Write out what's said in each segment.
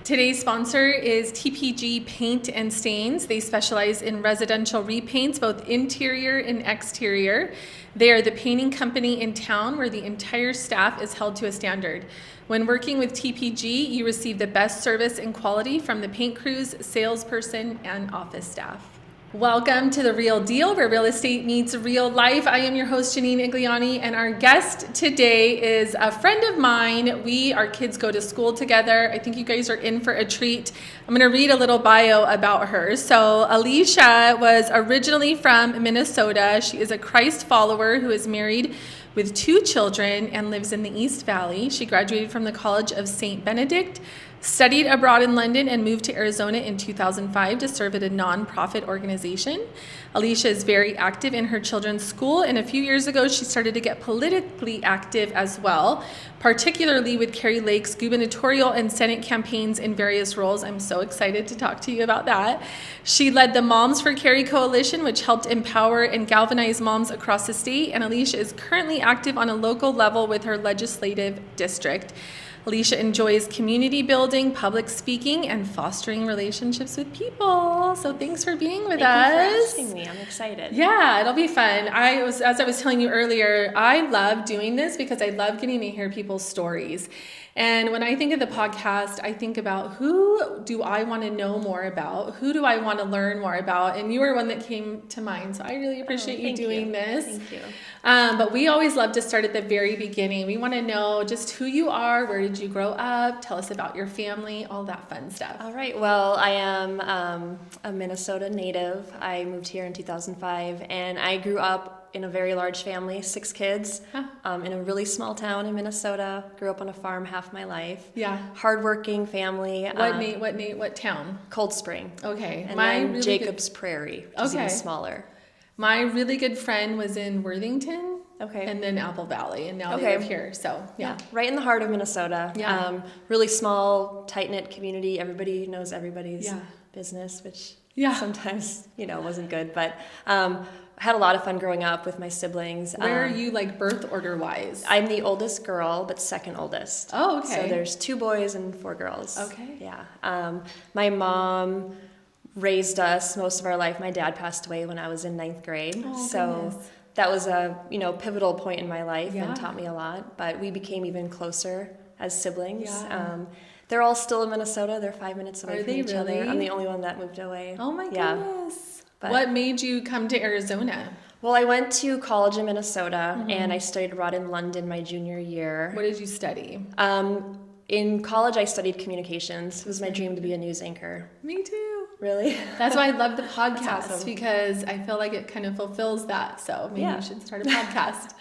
Today's sponsor is TPG Paint and Stains. They specialize in residential repaints, both interior and exterior. They are the painting company in town where the entire staff is held to a standard. When working with TPG, you receive the best service and quality from the paint crews, salesperson, and office staff. Welcome to The Real Deal, where real estate meets real life. I am your host, Janine Igliani, and our guest today is a friend of mine. Our kids go to school together. I think you guys are in for a treat. I'm going to read a little bio about her. So Elisha was originally from Minnesota. She is a Christ follower who is married with 2 children and lives in the East Valley. She graduated from the College of St. Benedict, studied abroad in London, and moved to Arizona in 2005 to serve at a nonprofit organization. Elisha is very active in her children's school, and a few years ago she started to get politically active as well, particularly with Kari Lake's gubernatorial and Senate campaigns in various roles. I'm so excited to talk to you about that. She led the Moms for Kari Coalition, which helped empower and galvanize moms across the state, and Elisha is currently active on a local level with her legislative district. Elisha enjoys community building, public speaking, and fostering relationships with people. So thanks for being with us. Thank you for asking me. I'm excited. Yeah, it'll be fun. As I was telling you earlier, I love doing this because I love getting to hear people's stories. And when I think of the podcast, I think about who do I want to know more about? Who do I want to learn more about? And you were one that came to mind. So I really appreciate you doing this. Thank you. But we always love to start at the very beginning. We want to know just who you are, where did you grow up, tell us about your family, all that fun stuff. All right. Well, I am a Minnesota native. I moved here in 2005, and I grew up in a very large family, 6 kids, in a really small town in Minnesota. Grew up on a farm half my life. Yeah. Hardworking family. What town? Cold Spring. Okay. And then Jacobs Prairie, which is even smaller. My really good friend was in Worthington. Okay. And then Apple Valley, and now they live here. So, yeah. Right in the heart of Minnesota. Yeah. Really small, tight-knit community. Everybody knows everybody's business, which sometimes, wasn't good. But I had a lot of fun growing up with my siblings. Where are you, birth order-wise? I'm the oldest girl, but second oldest. Oh, okay. So there's 2 boys and 4 girls. Okay. Yeah. My mom raised us most of our life. My dad passed away when I was in 9th grade. Oh, so goodness. That was a pivotal point in my life and taught me a lot. But we became even closer as siblings. Yeah. They're all still in Minnesota. They're 5 minutes away from each other. Really? I'm the only one that moved away. Oh my goodness. But what made you come to Arizona? Well, I went to college in Minnesota, and I studied abroad in London my junior year. What did you study? In college, I studied communications. It was my dream to be a news anchor. Me too. Really? That's why I love the podcast, That's awesome. Because I feel like it kind of fulfills that. So maybe you should start a podcast.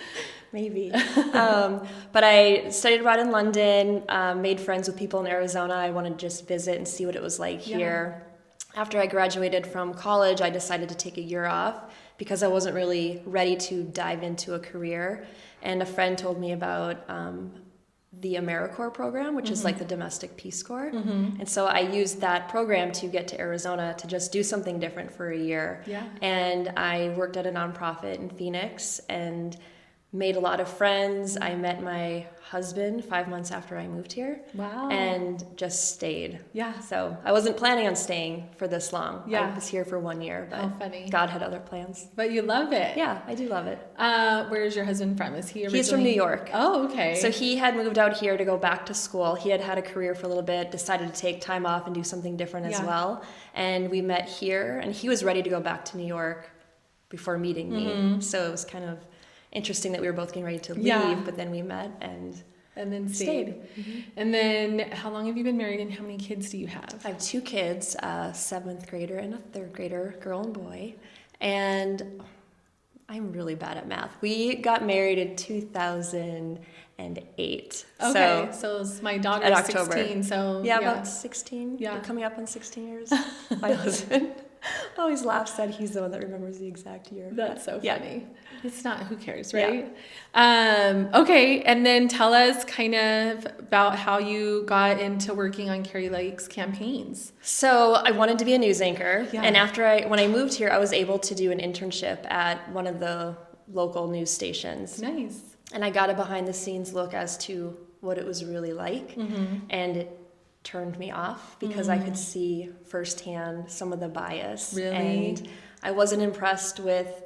Maybe. But I studied abroad in London, made friends with people in Arizona. I wanted to just visit and see what it was like here. After I graduated from college, I decided to take a year off because I wasn't really ready to dive into a career. And a friend told me about the AmeriCorps program, which is like the Domestic Peace Corps. And so I used that program to get to Arizona to just do something different for a year. Yeah. And I worked at a nonprofit in Phoenix and made a lot of friends. I met my husband 5 months after I moved here. Wow. And just stayed. Yeah. So I wasn't planning on staying for this long. Yeah. I was here for 1 year, but funny. God had other plans. But you love it. Yeah, I do love it. Where is your husband from? Is he originally? He's from New York. Oh, okay. So he had moved out here to go back to school. He had had a career for a little bit, decided to take time off and do something different as well. And we met here, and he was ready to go back to New York before meeting me. So it was kind of interesting that we were both getting ready to leave, but then we met and then stayed. And then how long have you been married, and how many kids do you have? I have 2 kids, a 7th grader and a 3rd grader, girl and boy. And I'm really bad at math. We got married in 2008. Okay, so my daughter's 16. So about 16. Yeah, coming up on 16 years. My husband always laughs that he's the one that remembers the exact year. That's so funny. It's not, who cares, right? Okay, and then tell us kind of about how you got into working on Kari Lake's campaigns. So I wanted to be a news anchor, and when I moved here, I was able to do an internship at one of the local news stations. Nice. And I got a behind the scenes look as to what it was really like, and turned me off because I could see firsthand some of the bias. Really? And I wasn't impressed with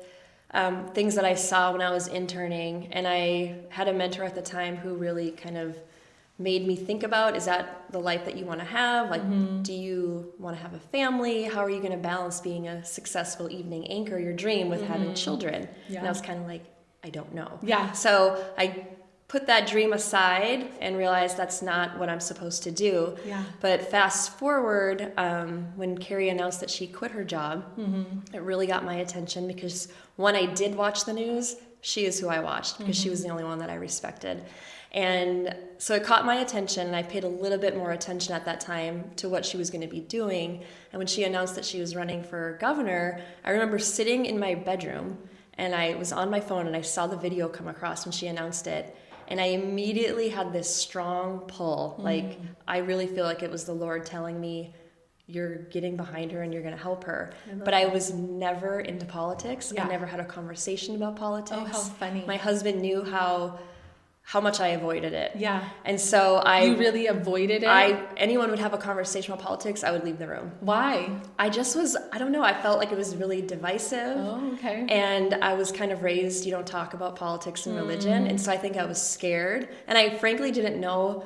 things that I saw when I was interning. And I had a mentor at the time who really kind of made me think about, is that the life that you want to have? Like, do you want to have a family? How are you going to balance being a successful evening anchor, your dream, with having children? Yeah. And I was kind of like, I don't know. Yeah. So I put that dream aside and realized that's not what I'm supposed to do. Yeah. But fast forward, when Kari announced that she quit her job, it really got my attention because when I did watch the news, she is who I watched because she was the only one that I respected. And so it caught my attention, and I paid a little bit more attention at that time to what she was going to be doing. And when she announced that she was running for governor, I remember sitting in my bedroom, and I was on my phone, and I saw the video come across when she announced it. And I immediately had this strong pull. Like, I really feel like it was the Lord telling me, you're getting behind her and you're going to help her. But I was never into politics. Yeah. I never had a conversation about politics. Oh, how funny. My husband knew how much I avoided it. Yeah. And so You really avoided it? Anyone would have a conversation about politics, I would leave the room. Why? I don't know, I felt like it was really divisive. Oh, okay. And I was kind of raised, you don't talk about politics and religion. And so I think I was scared. And I frankly didn't know,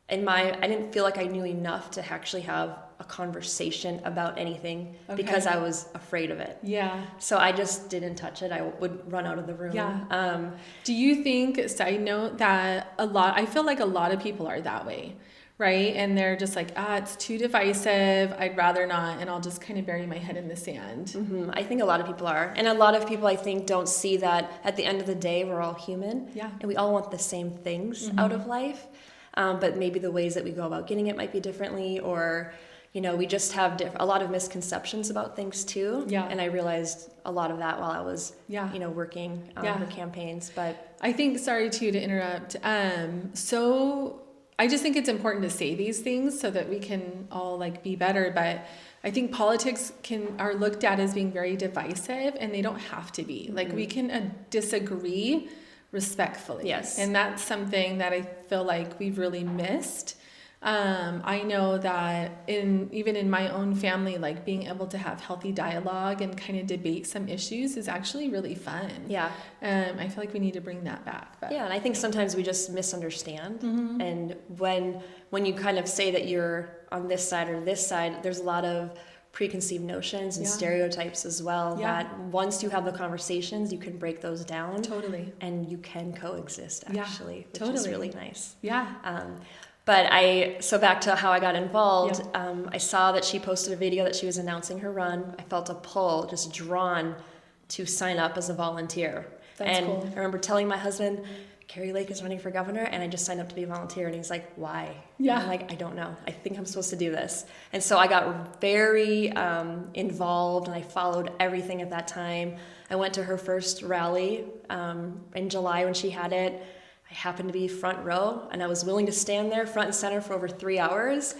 I didn't feel like I knew enough to actually have a conversation about anything because I was afraid of it. Yeah. So I just didn't touch it. I would run out of the room. Yeah. Do you think, side note, that I feel like a lot of people are that way, right? And they're just like, it's too divisive. I'd rather not. And I'll just kind of bury my head in the sand. I think a lot of people are. And a lot of people, I think, don't see that at the end of the day, we're all human. Yeah. And we all want the same things out of life. But maybe the ways that we go about getting it might be differently, or we just have a lot of misconceptions about things too. Yeah. And I realized a lot of that while I was, working on her campaigns. But I think, sorry to interrupt. So I just think it's important to say these things so that we can all be better. But I think politics are looked at as being very divisive, and they don't have to be. We can disagree respectfully. Yes. And that's something that I feel like we've really missed. I know that even in my own family, being able to have healthy dialogue and kind of debate some issues is actually really fun. Yeah. I feel like we need to bring that back. But. Yeah, and I think sometimes we just misunderstand. And when you kind of say that you're on this side or this side, there's a lot of preconceived notions and stereotypes as well, that once you have the conversations, you can break those down. Totally. And you can coexist, actually, which totally. is really nice. Yeah. So back to how I got involved, I saw that she posted a video that she was announcing her run. I felt a pull, just drawn to sign up as a volunteer. That's cool. I remember telling my husband, Kari Lake is running for governor, and I just signed up to be a volunteer. And he's like, why? Yeah. And I'm like, I don't know. I think I'm supposed to do this. And so I got very involved, and I followed everything at that time. I went to her first rally in July when she had it. I happened to be front row, and I was willing to stand there front and center for over 3 hours.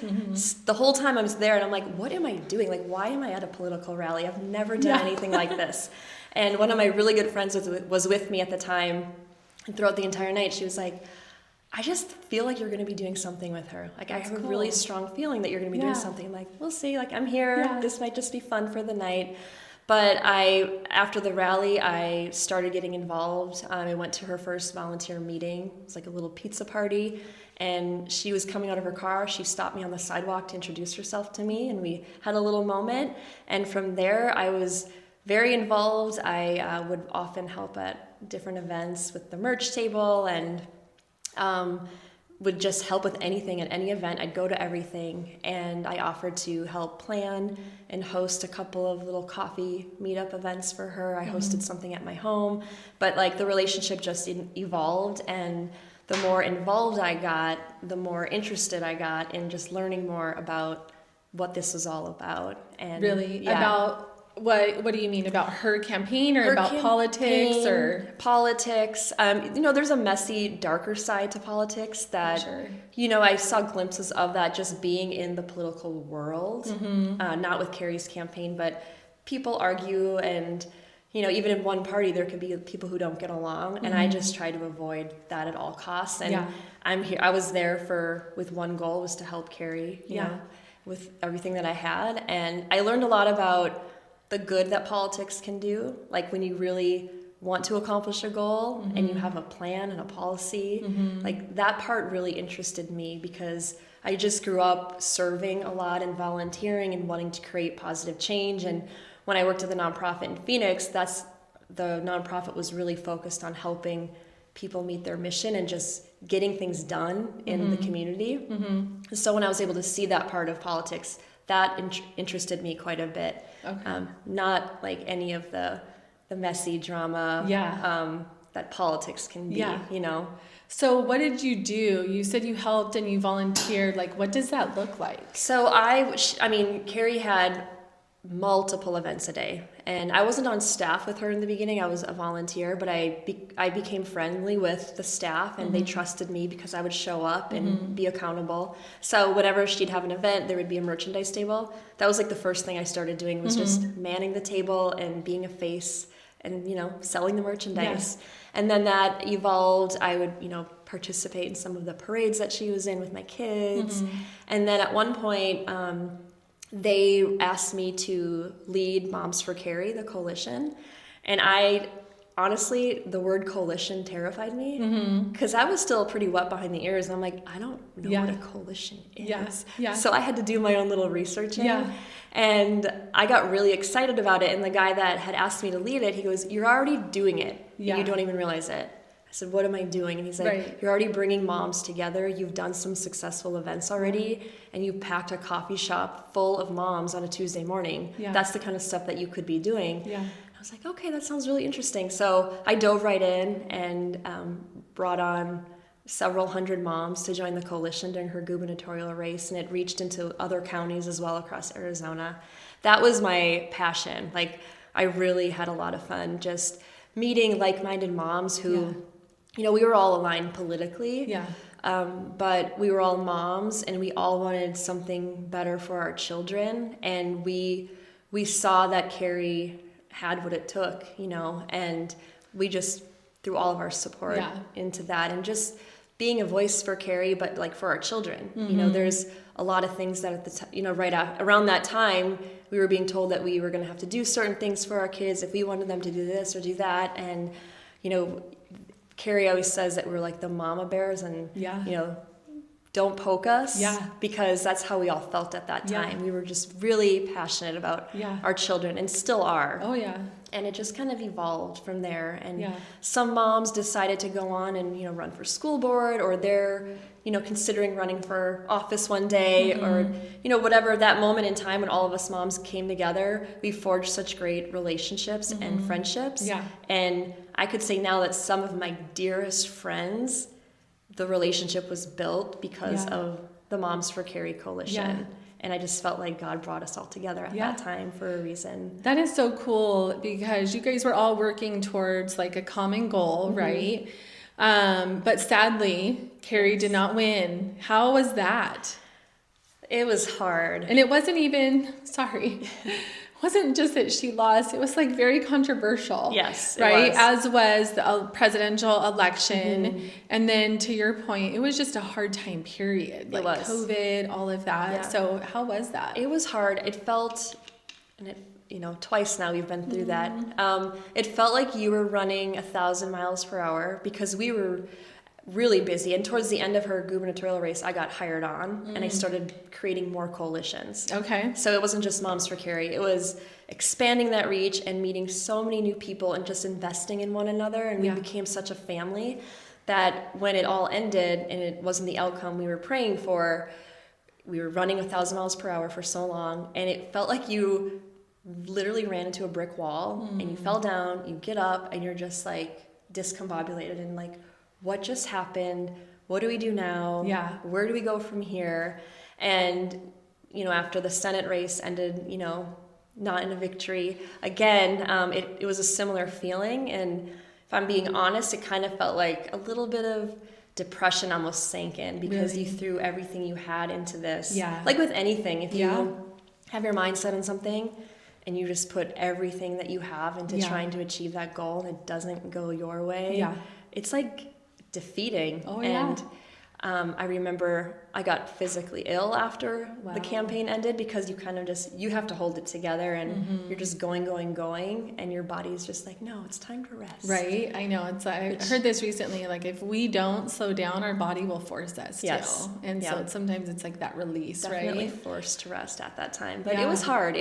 The whole time I was there, and I'm like, what am I doing? Why am I at a political rally? I've never done anything like this. And one of my really good friends was with me at the time. And throughout the entire night, she was like, I just feel like you're going to be doing something with her. I have a really strong feeling that you're going to be doing something. I'm like, we'll see. I'm here. Yeah. This might just be fun for the night. But after the rally, I started getting involved. I went to her first volunteer meeting. It was a little pizza party. And she was coming out of her car. She stopped me on the sidewalk to introduce herself to me. And we had a little moment. And from there, I was very involved. I would often help at different events with the merch table, and would just help with anything at any event. I'd go to everything, and I offered to help plan and host a couple of little coffee meetup events for her. I hosted something at my home, but the relationship just evolved, and the more involved I got, the more interested I got in just learning more about what this was all about. And really? About what do you mean, about her campaign, or about politics, or politics? There's a messy, darker side to politics that I saw glimpses of that just being in the political world. Not with Kari's campaign, but people argue, and even in one party, there could be people who don't get along. And I just try to avoid that at all costs. And I was there with one goal, was to help Kari, you know, with everything that I had. And I learned a lot about the good that politics can do. Like when you really want to accomplish a goal and you have a plan and a policy, like that part really interested me, because I just grew up serving a lot and volunteering and wanting to create positive change. And when I worked at the nonprofit in Phoenix, the nonprofit was really focused on helping people meet their mission and just getting things done in the community. So when I was able to see that part of politics, that interested me quite a bit. Okay. Not like any of the messy drama that politics can be, you know. So what did you do? You said you helped and you volunteered. Like, what does that look like? So I mean, Kari had multiple events a day, and I wasn't on staff with her in the beginning. I was a volunteer, but I became friendly with the staff, and they trusted me because I would show up and be accountable. So whenever she'd have an event, there would be a merchandise table. That was like the first thing I started doing, was just manning the table and being a face and, you know, selling the merchandise. And then that evolved. I would, you know, participate in some of the parades that she was in with my kids. And then at one point, they asked me to lead Moms for Kari, the coalition. And honestly, the word coalition terrified me, because I was still pretty wet behind the ears. And I'm like, I don't know what a coalition is. So I had to do my own little research. And I got really excited about it. And the guy that had asked me to lead it, he goes, "You're already doing it. You don't even realize it." I said, "What am I doing?" And he's like, "You're already bringing moms together. You've done some successful events already, and you've packed a coffee shop full of moms on a Tuesday morning. That's the kind of stuff that you could be doing." I was like, okay, that sounds really interesting. So I dove right in and brought on several hundred moms to join the coalition during her gubernatorial race, and it reached into other counties as well across Arizona. That was my passion. Like, I really had a lot of fun just meeting like-minded moms who, you know, we were all aligned politically, but we were all moms, and we all wanted something better for our children. And we saw that Kari had what it took, you know, and we just threw all of our support into that, and just being a voice for Kari, but like for our children. You know, there's a lot of things that at the you know, around that time, we were being told that we were going to have to do certain things for our kids if we wanted them to do this or do that. And, you know, Kari always says that we're like the mama bears, and, you know, don't poke us, because that's how we all felt at that time. We were just really passionate about our children, and still are. And it just kind of evolved from there. And some moms decided to go on and, you know, run for school board, or they're, you know, considering running for office one day, or, you know, whatever, that moment in time when all of us moms came together, we forged such great relationships and friendships. And I could say now that some of my dearest friends, the relationship was built because of the Moms for Kari coalition. And I just felt like God brought us all together at that time for a reason. That is so cool, because you guys were all working towards like a common goal, right? But sadly, Kari did not win. How was that? It was hard. And it wasn't even, wasn't just that she lost, it was like very controversial. Yes, right? As was the presidential election. And then to your point, it was just a hard time period. Like COVID, all of that. So how was that? It was hard. It felt, and it, you know, twice now we've been through that. It felt like you were running 1,000 miles per hour, because we were really busy. And towards the end of her gubernatorial race, I got hired on, and I started creating more coalitions. So it wasn't just Moms for Kari. It was expanding that reach and meeting so many new people and just investing in one another. And we became such a family that when it all ended and it wasn't the outcome we were praying for, we were running 1,000 miles per hour for so long, and it felt like you literally ran into a brick wall, and you fell down, you get up, and you're just like discombobulated and like, what just happened? What do we do now? Where do we go from here? And, you know, after the Senate race ended, you know, not in a victory, again, it was a similar feeling. And if I'm being honest, it kind of felt like a little bit of depression almost sank in, because you threw everything you had into this. Like with anything, if you have your mind set on something and you just put everything that you have into trying to achieve that goal, and it doesn't go your way, it's like defeating. And I remember I got physically ill after the campaign ended, because you kind of you have to hold it together, and you're just going, and your body's just like, no, it's time to rest. Right. I know. I heard this recently, like if we don't slow down, our body will force us to. And so sometimes it's like that release, definitely right? forced to rest at that time. But it was hard.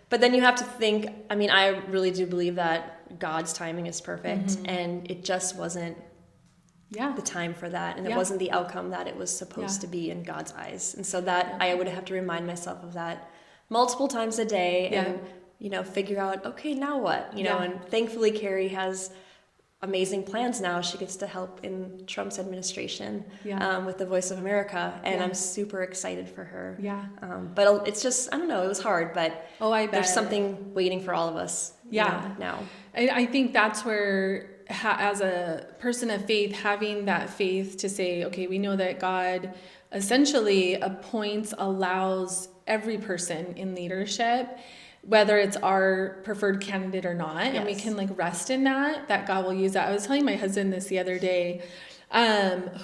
But then you have to think, I mean, I really do believe that God's timing is perfect, and it just wasn't the time for that, and it wasn't the outcome that it was supposed to be in God's eyes. And so that I would have to remind myself of that multiple times a day, and figure out, okay, now what, know. And thankfully Kari has amazing plans now. She gets to help in Trump's administration with the Voice of America, and I'm super excited for her. But it's just, I don't know, it was hard, but I bet there's something waiting for all of us now. I think that's where, as a person of faith, having that faith to say, okay, we know that God essentially allows every person in leadership, whether it's our preferred candidate or not, and we can like rest in that God will use that. I was telling my husband this the other day.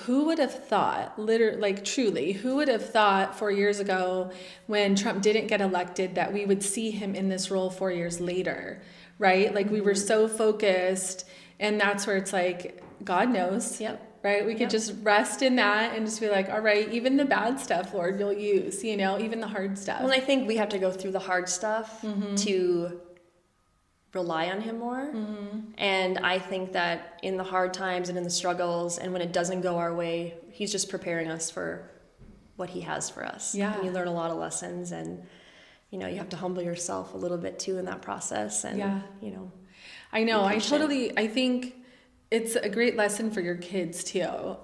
Who would have thought, truly, who would have thought 4 years ago when Trump didn't get elected that we would see him in this role 4 years later, right? Like we were so focused. And that's where it's like, God knows, right? We could just rest in that and just be like, all right, even the bad stuff, Lord, you'll use, even the hard stuff. Well, I think we have to go through the hard stuff to rely on him more. And I think that in the hard times and in the struggles, and when it doesn't go our way, he's just preparing us for what he has for us. And you learn a lot of lessons, and, you have to humble yourself a little bit too in that process. And, I know. I think it's a great lesson for your kids too,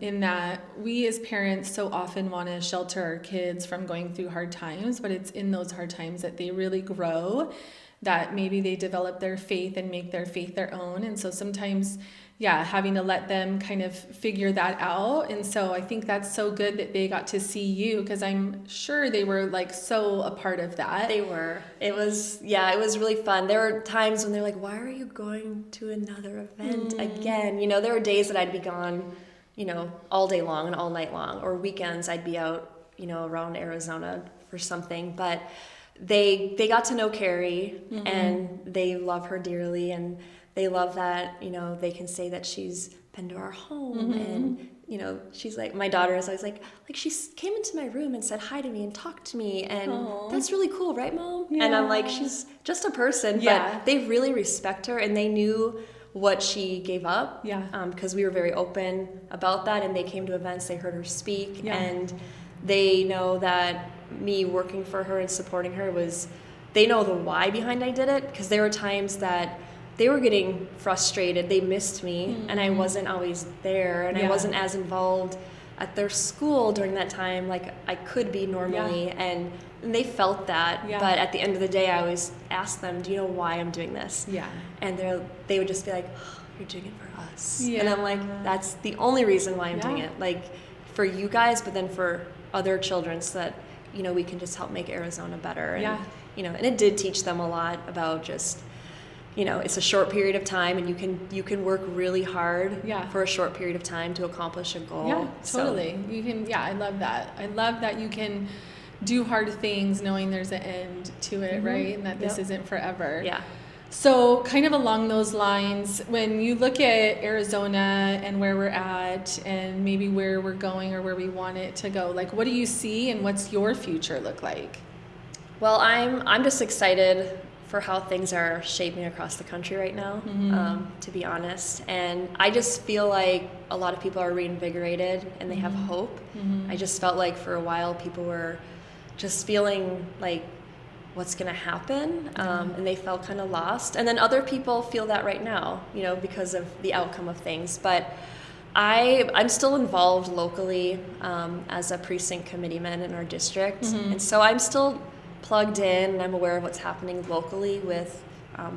in that we as parents so often want to shelter our kids from going through hard times, but it's in those hard times that they really grow, that maybe they develop their faith and make their faith their own. And so sometimes, having to let them kind of figure that out. And so I think that's so good that they got to see you, because I'm sure they were like so a part of that. They were. It was really fun. There were times when they're like, why are you going to another event again? There were days that I'd be gone, all day long and all night long, or weekends I'd be out, around Arizona for something. But they got to know Kari, and they love her dearly, and they love that, they can say that she's been to our home, and, she's like, my daughter is always like she came into my room and said hi to me and talked to me, and that's really cool, right, Mom? And I'm like, she's just a person, but they really respect her, and they knew what she gave up, because we were very open about that, and they came to events, they heard her speak, and they know that me working for her and supporting her they know the why behind I did it, because there were times that they were getting frustrated. They missed me, and I wasn't always there, and I wasn't as involved at their school during that time like I could be normally, and they felt that. But at the end of the day, I always asked them, do you know why I'm doing this? And they would just be like, oh, you're doing it for us. And I'm like, that's the only reason why I'm doing it, like for you guys, but then for other children, so that we can just help make Arizona better. And and it did teach them a lot about just it's a short period of time, and you can work really hard for a short period of time to accomplish a goal. Totally. You can. I love that. I love that you can do hard things knowing there's an end to it, right? And that this isn't forever. So kind of along those lines, when you look at Arizona and where we're at, and maybe where we're going or where we want it to go, like what do you see, and what's your future look like? Well, I'm just excited for how things are shaping across the country right now, to be honest. And I just feel like a lot of people are reinvigorated, and they have hope. I just felt like for a while people were just feeling like, what's going to happen? And they felt kind of lost. And then other people feel that right now, because of the outcome of things. But I'm still involved locally as a precinct committeeman in our district. And so I'm still plugged in, and I'm aware of what's happening locally with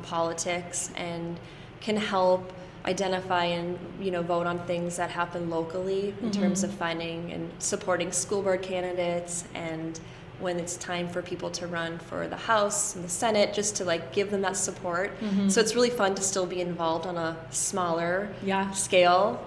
politics, and can help identify and vote on things that happen locally in terms of finding and supporting school board candidates, and when it's time for people to run for the House and the Senate, just to like give them that support. So it's really fun to still be involved on a smaller scale.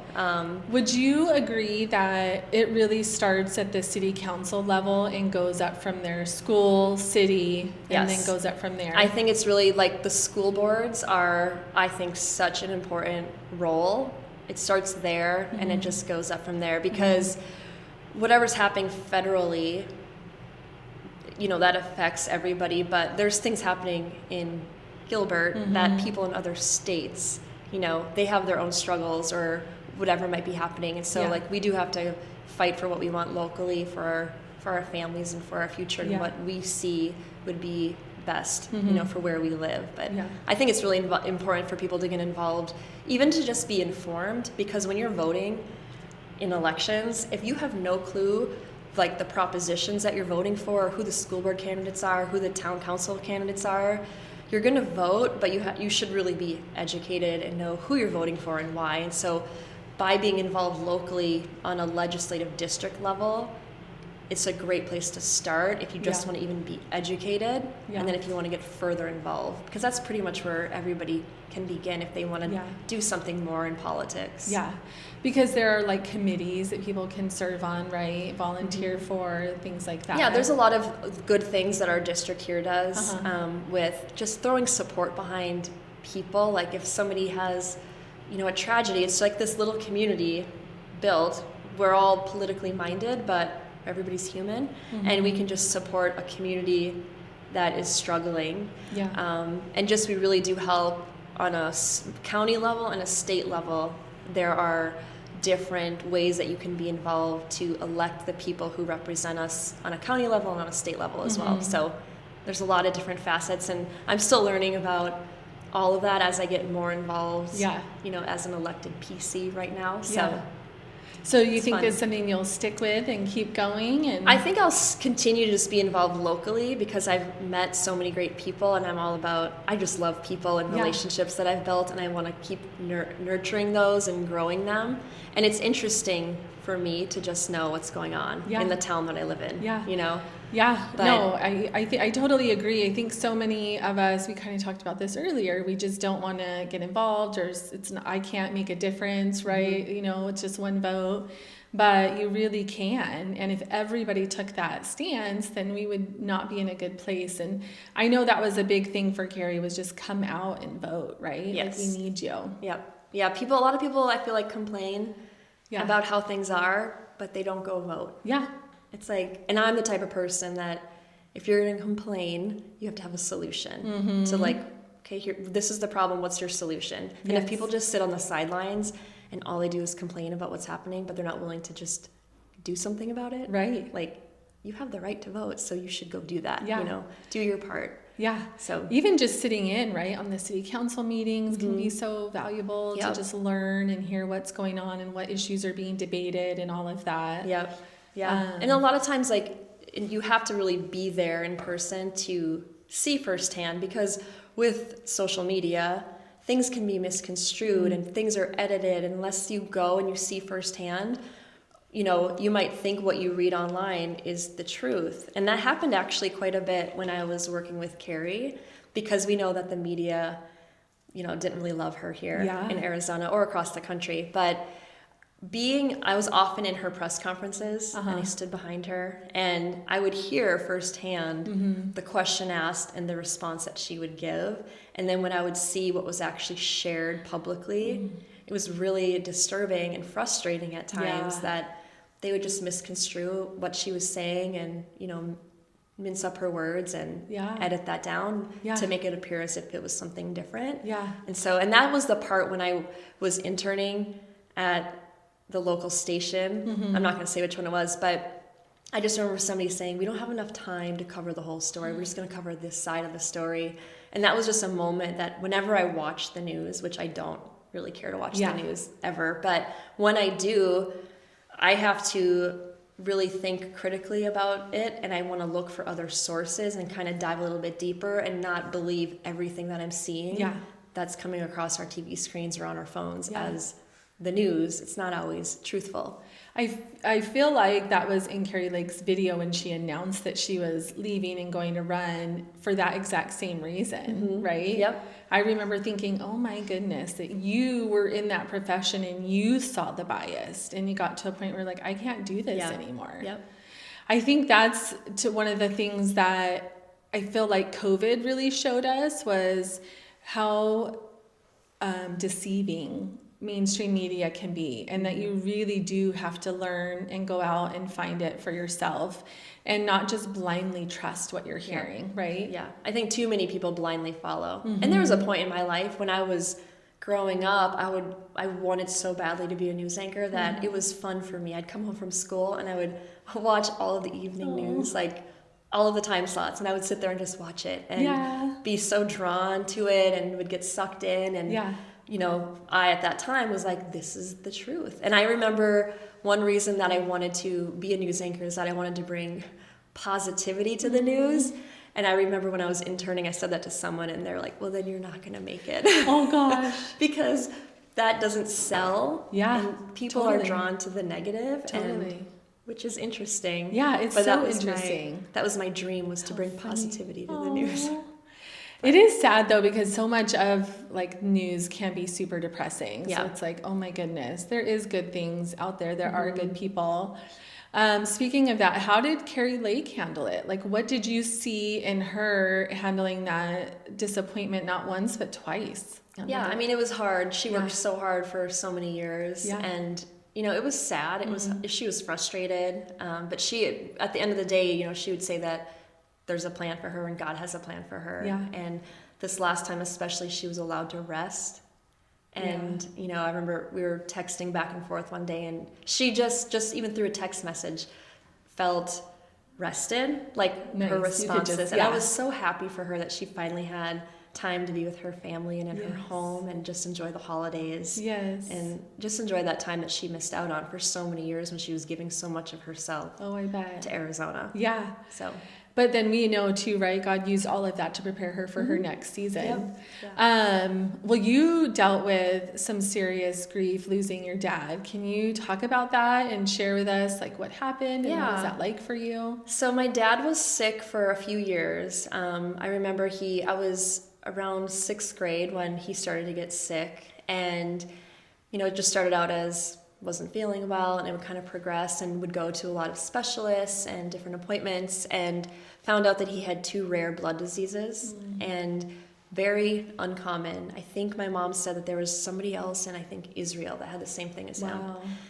Would you agree that it really starts at the city council level and goes up from there, school, city, and then goes up from there? I think it's really like the school boards are, I think, such an important role. It starts there and it just goes up from there, because whatever's happening federally, you know, that affects everybody, but there's things happening in Gilbert that people in other states, you know, they have their own struggles or whatever might be happening. And so like we do have to fight for what we want locally for our families and for our future and what we see would be best, you know, for where we live. But I think it's really important for people to get involved, even to just be informed, because when you're voting in elections, if you have no clue like the propositions that you're voting for, or who the school board candidates are, who the town council candidates are, you're going to vote, but you should really be educated and know who you're voting for and why. And so by being involved locally on a legislative district level, it's a great place to start if you just want to even be educated, and then if you want to get further involved, because that's pretty much where everybody can begin if they want to do something more in politics. Yeah, because there are like committees that people can serve on, right? Volunteer for, things like that. Yeah, there's a lot of good things that our district here does with just throwing support behind people. Like if somebody has, you know, a tragedy, it's like this little community built. We're all politically minded, but everybody's human, and we can just support a community that is struggling. And just we really do help on a county level and a state level. There are different ways that you can be involved to elect the people who represent us on a county level and on a state level as well. So there's a lot of different facets, and I'm still learning about all of that as I get more involved, you know, as an elected PC right now. So you think it's something you'll stick with and keep going? And I think I'll continue to just be involved locally, because I've met so many great people, and I just love people and relationships that I've built, and I want to keep nurturing those and growing them. And it's interesting for me to just know what's going on in the town that I live in, you know? But no, I totally agree. I think so many of us, we kind of talked about this earlier, we just don't want to get involved, or I can't make a difference, right? You know, it's just one vote, but you really can. And if everybody took that stance, then we would not be in a good place. And I know that was a big thing for Kari, was just come out and vote, right? Yes. Like, we need you. Yeah. A lot of people I feel like complain about how things are, but they don't go vote. It's like, and I'm the type of person that if you're going to complain, you have to have a solution. So like, okay, here, this is the problem. What's your solution? And if people just sit on the sidelines and all they do is complain about what's happening, but they're not willing to just do something about it. Right. Like, you have the right to vote, so you should go do that. You know, do your part. So even just sitting in, right, on the city council meetings can be so valuable to just learn and hear what's going on and what issues are being debated and all of that. And a lot of times, like, you have to really be there in person to see firsthand, because with social media, things can be misconstrued and things are edited. Unless you go and you see firsthand, you know, you might think what you read online is the truth. And that happened actually quite a bit when I was working with Kari, because we know that the media, you know, didn't really love her here in Arizona or across the country. But I was often in her press conferences, and I stood behind her, and I would hear firsthand the question asked and the response that she would give. And then when I would see what was actually shared publicly, it was really disturbing and frustrating at times that they would just misconstrue what she was saying and, you know, mince up her words and edit that down to make it appear as if it was something different. And that was the part when I was interning at the local station. I'm not going to say which one it was, but I just remember somebody saying, we don't have enough time to cover the whole story. We're just going to cover this side of the story. And that was just a moment that whenever I watch the news, which I don't really care to watch the news ever, but when I do, I have to really think critically about it, and I want to look for other sources and kind of dive a little bit deeper and not believe everything that I'm seeing that's coming across our TV screens or on our phones as the news, it's not always truthful. I feel like that was in Kari Lake's video when she announced that she was leaving and going to run for that exact same reason, right? Yep. I remember thinking, oh my goodness, that you were in that profession and you saw the bias and you got to a point where like, I can't do this anymore. Yep. I think that's one of the things that I feel like COVID really showed us was how deceiving mainstream media can be, and that you really do have to learn and go out and find it for yourself and not just blindly trust what you're hearing, right? Yeah. I think too many people blindly follow. And there was a point in my life when I was growing up, I wanted so badly to be a news anchor that it was fun for me. I'd come home from school and I would watch all of the evening news, like all of the time slots, and I would sit there and just watch it and be so drawn to it and would get sucked in. And you know, I at that time was like, this is the truth. And I remember one reason that I wanted to be a news anchor is that I wanted to bring positivity to the news. And I remember when I was interning, I said that to someone and they're like, well, then you're not going to make it. Oh gosh. Because that doesn't sell. Yeah. And people are drawn to the negative. Totally. And, which is interesting. Yeah, it's but so interesting. That was my dream, was to bring positivity to the news. It is sad though, because so much of like news can be super depressing. So it's like, oh my goodness, there is good things out there. There are good people. Speaking of that, how did Kari Lake handle it? Like, what did you see in her handling that disappointment, not once, but twice? Yeah, I mean, it was hard. She worked so hard for so many years. And, you know, it was sad. It was, she was frustrated. But she, at the end of the day, you know, she would say that there's a plan for her and God has a plan for her. And this last time especially, she was allowed to rest. And, you know, I remember we were texting back and forth one day and she just even through a text message felt rested, like her responses. And I was so happy for her that she finally had time to be with her family and in her home and just enjoy the holidays. And just enjoy that time that she missed out on for so many years when she was giving so much of herself to Arizona. So... But then we know too, right? God used all of that to prepare her for her next season. Well, you dealt with some serious grief losing your dad. Can you talk about that and share with us like what happened and what was that like for you? So my dad was sick for a few years. I remember I was around 6th grade when he started to get sick, and you know, it just started out as wasn't feeling well, and it would kind of progress and would go to a lot of specialists and different appointments, and found out that he had 2 rare blood diseases and very uncommon. I think my mom said that there was somebody else in, I think, Israel that had the same thing as him.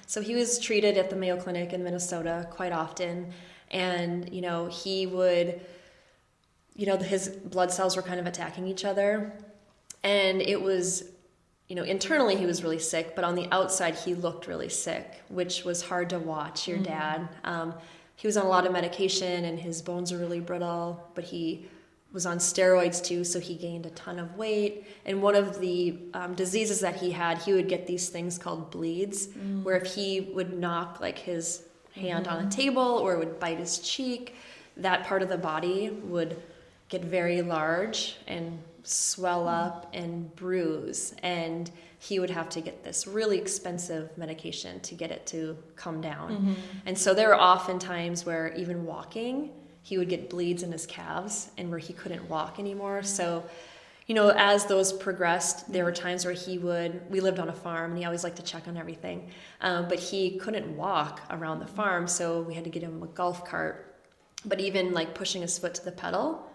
So he was treated at the Mayo Clinic in Minnesota quite often, and you know, he would, you know, his blood cells were kind of attacking each other, and it was, you know, internally he was really sick, but on the outside he looked really sick, which was hard to watch your dad. He was on a lot of medication and his bones were really brittle, but he was on steroids too, so he gained a ton of weight. And one of the diseases that he had, he would get these things called bleeds, where if he would knock like his hand on a table or would bite his cheek, that part of the body would get very large and swell up and bruise, and he would have to get this really expensive medication to get it to come down. And so there were often times where even walking, he would get bleeds in his calves and where he couldn't walk anymore. So, you know, as those progressed, there were times where we lived on a farm and he always liked to check on everything, but he couldn't walk around the farm, so we had to get him a golf cart. But even like pushing his foot to the pedal,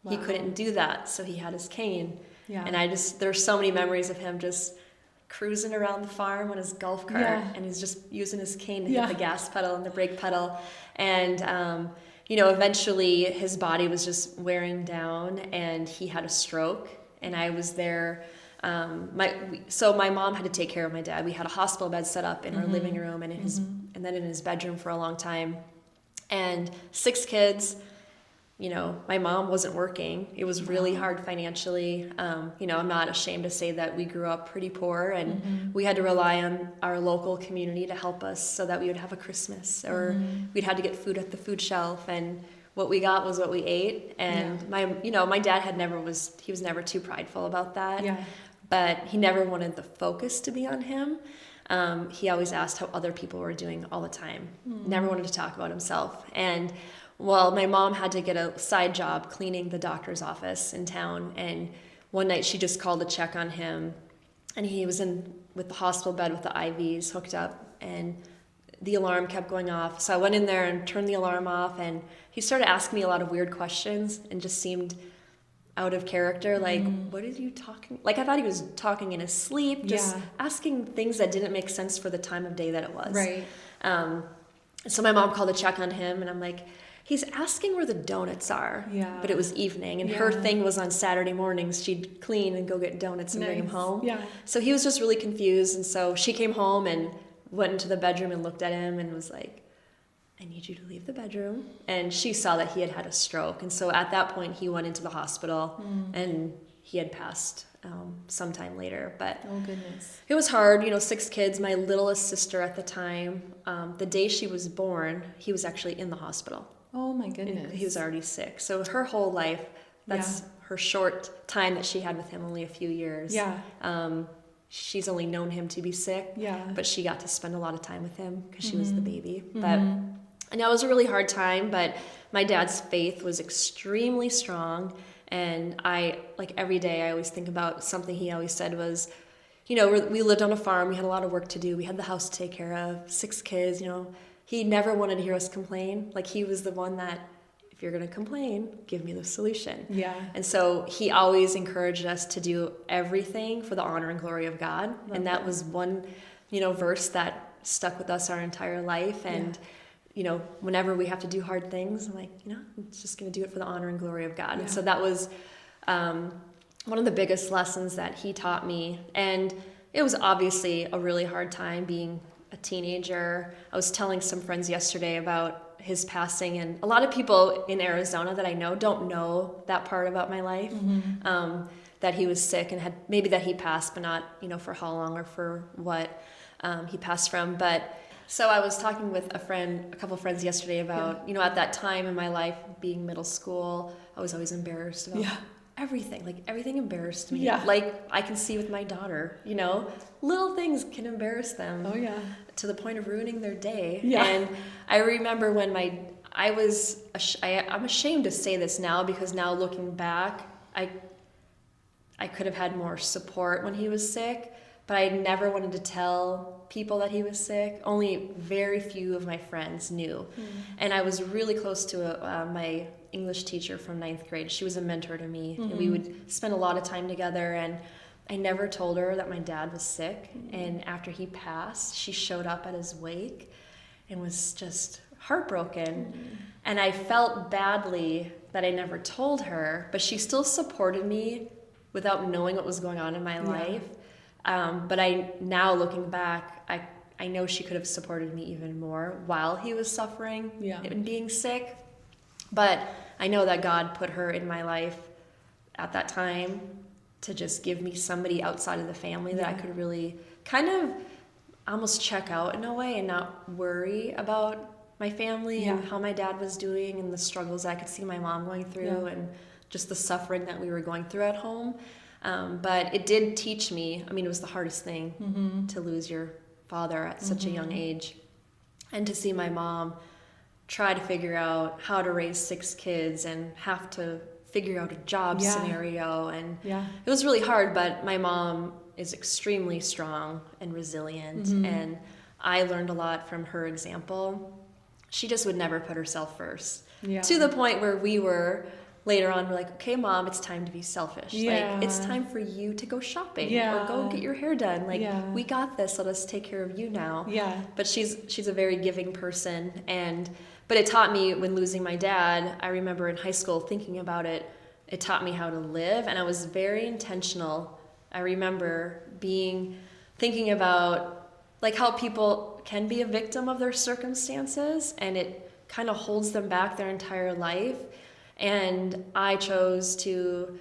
he couldn't do that, so he had his cane. And there's so many memories of him just cruising around the farm on his golf cart, and he's just using his cane to hit the gas pedal and the brake pedal. And, you know, eventually his body was just wearing down and he had a stroke, and I was there. So my mom had to take care of my dad. We had a hospital bed set up in our living room and and then in his bedroom for a long time. And 6 kids. You know, my mom wasn't working. It was really hard financially. You know, I'm not ashamed to say that we grew up pretty poor, and we had to rely on our local community to help us so that we would have a Christmas, or we'd had to get food at the food shelf, and what we got was what we ate. And my dad he was never too prideful about that. But he never wanted the focus to be on him. he always asked how other people were doing all the time. Never wanted to talk about himself. And well, my mom had to get a side job cleaning the doctor's office in town. And one night she just called to check on him. And he was in with the hospital bed with the IVs hooked up. And the alarm kept going off. So I went in there and turned the alarm off. And he started asking me a lot of weird questions and just seemed out of character. Like, what is you talking? Like, I thought he was talking in his sleep, just asking things that didn't make sense for the time of day that it was. Right. So my mom called to check on him, and I'm like, he's asking where the donuts are. Yeah. But it was evening, and her thing was on Saturday mornings, she'd clean and go get donuts and bring them home. Yeah. So he was just really confused, and so she came home and went into the bedroom and looked at him and was like, I need you to leave the bedroom. And she saw that he had had a stroke. And so at that point, he went into the hospital and he had passed sometime later. But oh, goodness. It was hard, 6 kids. My littlest sister at the time, the day she was born, he was actually in the hospital. Oh, my goodness. He was already sick. So her whole life, that's her short time that she had with him, only a few years. Yeah. She's only known him to be sick. Yeah. But she got to spend a lot of time with him because she was the baby. But I know it was a really hard time, but my dad's faith was extremely strong. And every day I always think about something he always said was, we lived on a farm. We had a lot of work to do. We had the house to take care of, 6 kids, He never wanted to hear us complain. Like, he was the one that, if you're going to complain, give me the solution. Yeah. And so he always encouraged us to do everything for the honor and glory of God. And that was one, verse that stuck with us our entire life. And whenever we have to do hard things, I'm like, I'm just going to do it for the honor and glory of God. Yeah. And so that was one of the biggest lessons that he taught me. And it was obviously a really hard time being a teenager. I was telling some friends yesterday about his passing, and a lot of people in Arizona that I know don't know that part about my life, that he was sick and had maybe that he passed, but not, for how long or for what he passed from. But so I was talking with a couple friends yesterday about, at that time in my life, being middle school, I was always embarrassed about everything. Like, everything embarrassed me. Yeah. Like, I can see with my daughter, little things can embarrass them. Oh, yeah. To the point of ruining their day. Yeah. And I remember when I'm ashamed to say this now, because now looking back, I could have had more support when he was sick. But I never wanted to tell people that he was sick. Only very few of my friends knew. And I was really close to my English teacher from 9th grade. She was a mentor to me. And we would spend a lot of time together. And I never told her that my dad was sick. And after he passed, she showed up at his wake and was just heartbroken. And I felt badly that I never told her. But she still supported me without knowing what was going on in my life. But now looking back, I know she could have supported me even more while he was suffering and being sick. But I know that God put her in my life at that time to just give me somebody outside of the family that I could really kind of almost check out in a way and not worry about my family and how my dad was doing and the struggles I could see my mom going through and just the suffering that we were going through at home. But it did teach me, it was the hardest thing to lose your father at such a young age. And to see my mom try to figure out how to raise 6 kids and have to figure out a job scenario. And it was really hard, but my mom is extremely strong and resilient. And I learned a lot from her example. She just would never put herself first. To the point where later on, we're like, okay, Mom, it's time to be selfish. Yeah. Like, it's time for you to go shopping or go get your hair done. Like, we got this. Let us take care of you now. Yeah. But she's a very giving person. But it taught me when losing my dad, I remember in high school thinking about it, it taught me how to live. And I was very intentional. I remember thinking about like how people can be a victim of their circumstances, and it kind of holds them back their entire life. And I chose to,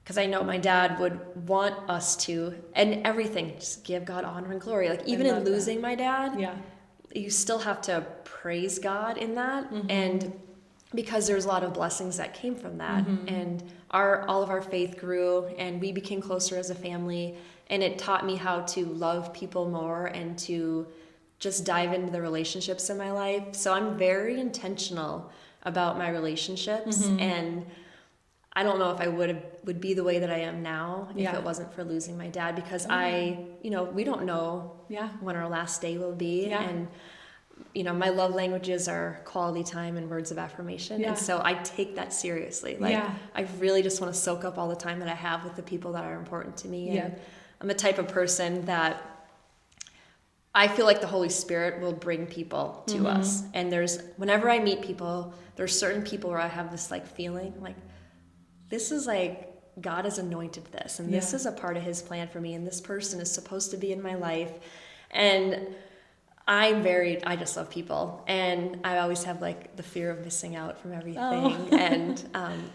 because I know my dad would want us to, and everything, just give God honor and glory. Like, even in losing my dad, you still have to praise God in that. And because there's a lot of blessings that came from that. And all of our faith grew, and we became closer as a family, and it taught me how to love people more and to just dive into the relationships in my life. So I'm very intentional about my relationships, and I don't know if I would be the way that I am now if it wasn't for losing my dad, because we don't know when our last day will be. And, my love languages are quality time and words of affirmation. And so I take that seriously. I really just want to soak up all the time that I have with the people that are important to me. And I'm the type of person that I feel like the Holy Spirit will bring people to us. And whenever I meet people, there's certain people where I have this feeling this is God has anointed this, and this is a part of his plan for me, and this person is supposed to be in my life. And I just love people, and I always have the fear of missing out from everything. And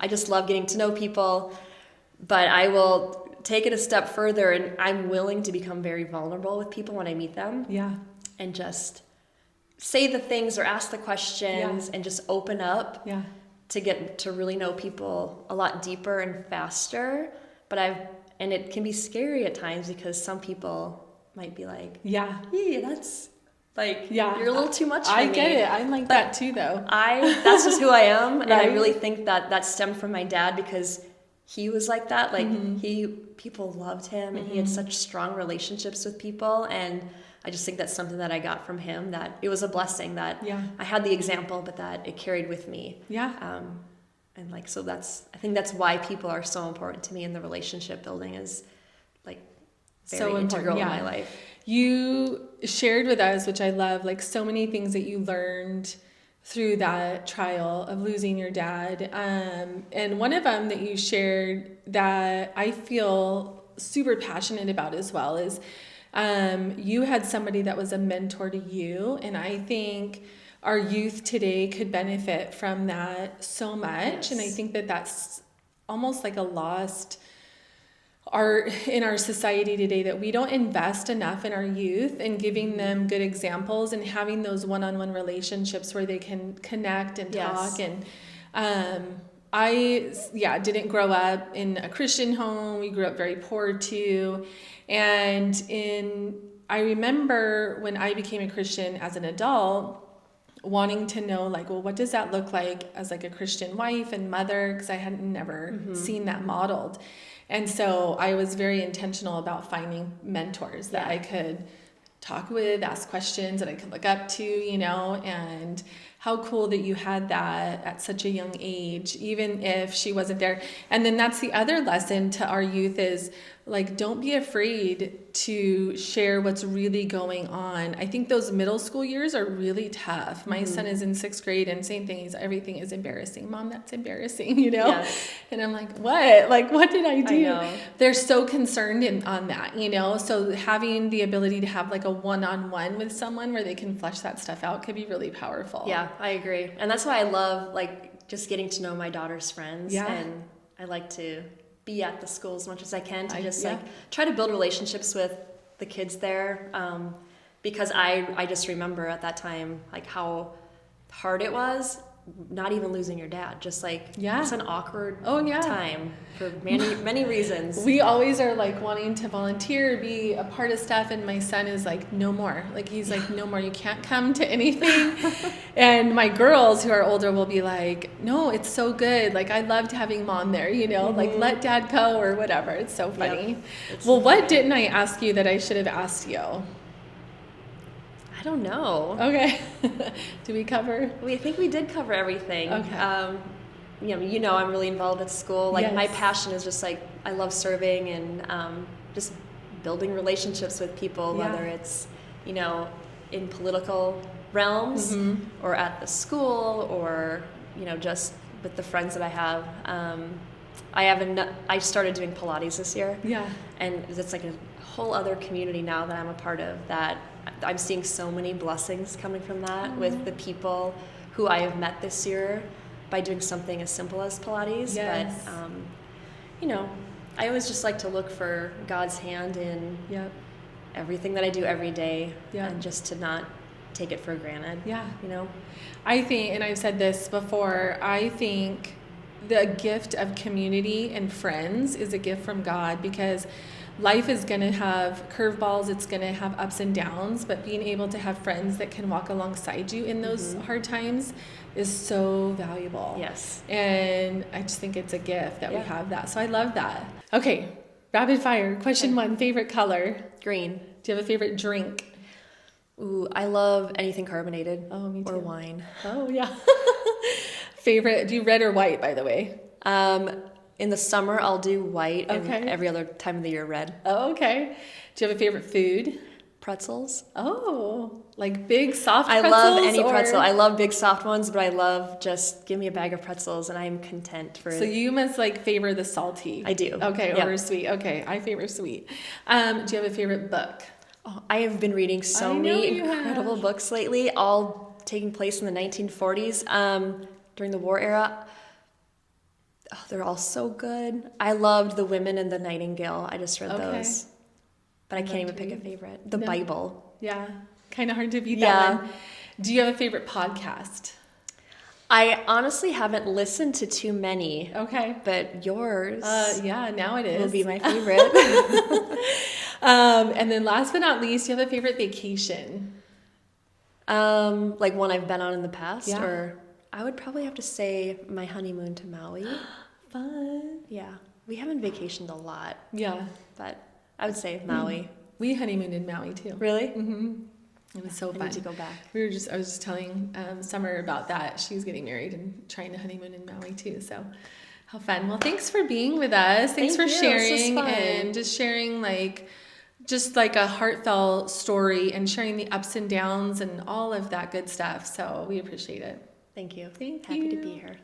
I just love getting to know people, but I will take it a step further, and I'm willing to become very vulnerable with people when I meet them. And just say the things or ask the questions and just open up to get to really know people a lot deeper and faster. And it can be scary at times, because some people might be like, that's you're a little too much for me. I get it. I'm like that too, though. That's just who I am. And I really think that stemmed from my dad, because he was like that. People loved him, and he had such strong relationships with people. And I just think that's something that I got from him, that it was a blessing that I had the example, but that it carried with me. And so I think that's why people are so important to me, and the relationship building is very so integral in my life. You shared with us, which I love, so many things that you learned through that trial of losing your dad. And one of them that you shared that I feel super passionate about as well is you had somebody that was a mentor to you. And I think our youth today could benefit from that so much. And I think that's almost like a lost art in our society today, that we don't invest enough in our youth and giving them good examples and having those one-on-one relationships where they can connect and talk. And I didn't grow up in a Christian home. We grew up very poor too. And I remember when I became a Christian as an adult, wanting to know what does that look like as a Christian wife and mother, because I had never seen that modeled. And so I was very intentional about finding mentors that I could talk with, ask questions that I could look up to, and how cool that you had that at such a young age, even if she wasn't there. And then that's the other lesson to our youth is don't be afraid to share what's really going on. I think those middle school years are really tough. My son is in 6th grade, and same thing. Everything is embarrassing. Mom, that's embarrassing, Yes. And I'm like, what? What did I do? I know. They're so concerned on that, So having the ability to have a one-on-one with someone where they can flesh that stuff out could be really powerful. Yeah, I agree. And that's why I love just getting to know my daughter's friends. And I like to be at the school as much as I can to try to build relationships with the kids there. Because I just remember at that time, how hard it was, not even losing your dad, just it's an awkward time for many reasons. We always are wanting to volunteer, be a part of stuff, and my son is no more. He's no more, you can't come to anything. And my girls who are older will be no, it's so good. I loved having mom there, let dad go or whatever. It's so funny. Well, what didn't I ask you that I should have asked you? I don't know. Okay. Did we cover? I think we did cover everything. Okay. I'm really involved at school. My passion is just I love serving and just building relationships with people, whether it's, in political realms or at the school or, just with the friends that I have. I started doing Pilates this year. Yeah. And it's a whole other community now that I'm a part of, that I'm seeing so many blessings coming from that with the people who I have met this year by doing something as simple as Pilates. Yes. But, I always just like to look for God's hand in everything that I do every day and just to not take it for granted. I think, and I've said this before, I think the gift of community and friends is a gift from God, because life is going to have curveballs, it's going to have ups and downs, but being able to have friends that can walk alongside you in those hard times is so valuable. Yes. And I just think it's a gift that we have that. So I love that. Okay, rapid fire. Question 1, favorite color? Green. Do you have a favorite drink? Ooh, I love anything carbonated. Oh, me too. Or wine. Oh, yeah. Favorite, do you red or white, by the way? In the summer, I'll do white, Okay. and every other time of the year, red. Oh, okay. Do you have a favorite food? Pretzels. Oh, like big soft I pretzels? love any or- pretzel. I love big soft ones, but I love just give me a bag of pretzels and I'm content for So you must like favor the salty. I do. Okay, Yep. over sweet. Okay, I favor sweet. Do you have a favorite book? Oh, I have been reading so I know many you incredible have. books lately, all taking place in the 1940s, during the war era. Oh, they're all so good. I loved The Women and the Nightingale. I just read Okay. those. But I can't even love to pick a read. favorite. The No. Bible. Yeah, kind of hard to beat Yeah. that one. Do you have a favorite podcast? I honestly haven't listened to too many, Okay. but yours Yeah, now it is. will be my favorite. And then last but not least, do you have a favorite vacation? Like one I've been on in the past, Yeah. or I would probably have to say my honeymoon to Maui. Fun. Yeah, we haven't vacationed a lot, Yeah. but I would say Maui. We honeymooned in Maui too. Really? Mm-hmm. It was so I fun. need to go back. I was just telling Summer about that. She was getting married and trying to honeymoon in Maui too. So how fun. Well, thanks for being with us. Thanks Thank for you. sharing This was fun. and just sharing just like a heartfelt story and sharing the ups and downs and all of that good stuff. So we appreciate it. Thank you. Thank Happy to you. be here.